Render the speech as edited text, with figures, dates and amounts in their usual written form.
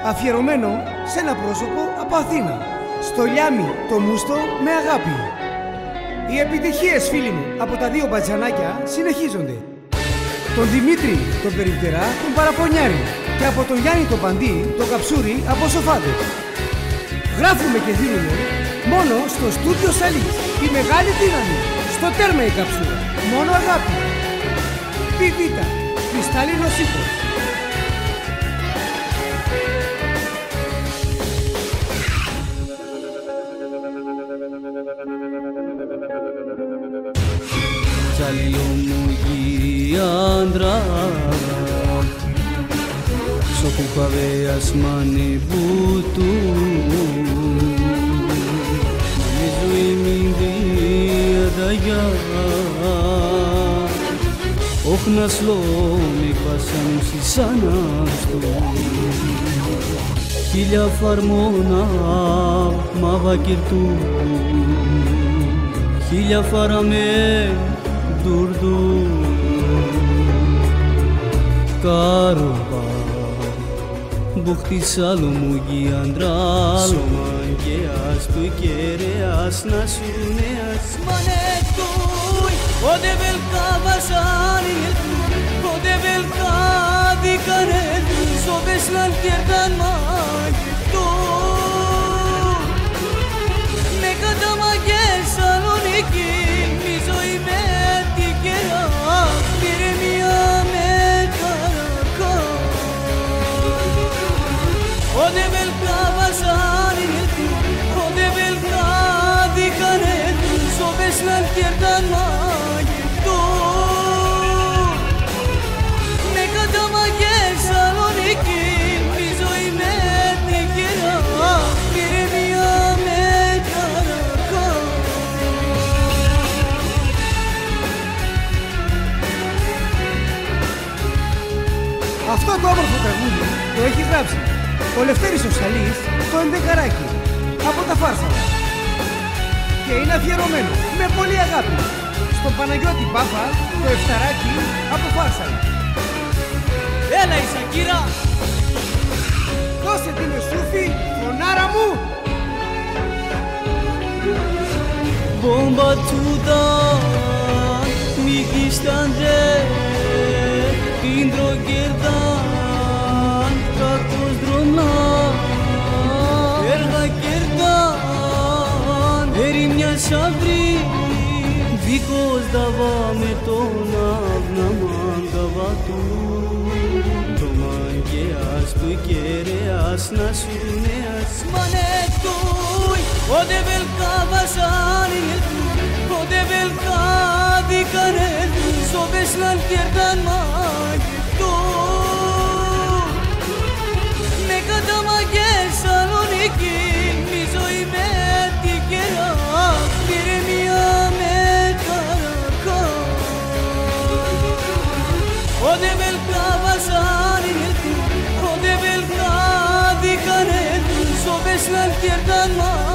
αφιερωμένο σε ένα πρόσωπο από Αθήνα. Στο Λιάμι το Μούστο με αγάπη. Οι επιτυχίες, φίλοι μου, από τα δύο μπατζανάκια συνεχίζονται. Τον Δημήτρη τον Περιπτερά, τον Παραπονιάρη, και από τον Γιάννη τον Παντή, τον Καψούρη από Σοφάδες. Γράφουμε και δίνουμε μόνο στο στούντιο Σαλής. Η μεγάλη δύναμη, στο τέρμα η καψούρα, μόνο αγάπη. Π.Β. Κρυσταλλίνος ήχος. Τσαλιλομουγιάντρα Σοκουκαβέας μανιβούτου Μανιζού ημινδία δαγιά Όχνας λόμι πασάνουσι σανάστο Χίλια φαρμόνα μάβα κυρτού Χίλια φαραμε durdu Karoba Buhti salumugi andralo Mangeas tu kereas nasuneas Manetui Ode velka vasani Ode velka dikane Sobeslan kerdan mangetu Ne kadama gel Saloniki Mizoy me Ode velka vasani, ode velka dikane, sobeslan tierdan magetu. Ne kadama gel Saloniki, mizoy me tikera, biremiya me karaka. Αυτό το όμορφο τραγούδι το έχει γράψει ο Λευτέρης ο Σαλής, το Ενδεκαράκι, από τα Φάρσαλα. Και είναι αφιερωμένο με πολύ αγάπη στον Παναγιώτη Πάπα, το Εφταράκι, από Φάρσαλα. Έλα η Σακύρα! Δώσε την εσούφη, φωνάρα μου! Bomba tuda, mikistandre, tindro gerdan, kakos dromna, erga gerdan, erimnya sabri, vikos dava me tona avnaman davatu, tomangeas tu kereas nasuneas manetui, ode velka vasani, ode velka dikane, sobeslan tierdan magetu. Ne kadama gel Saloniki, mizoy me tikera, biremiya me karaka. Ode velka vasani, ode velka dikane, sobeslan tierdan magetu.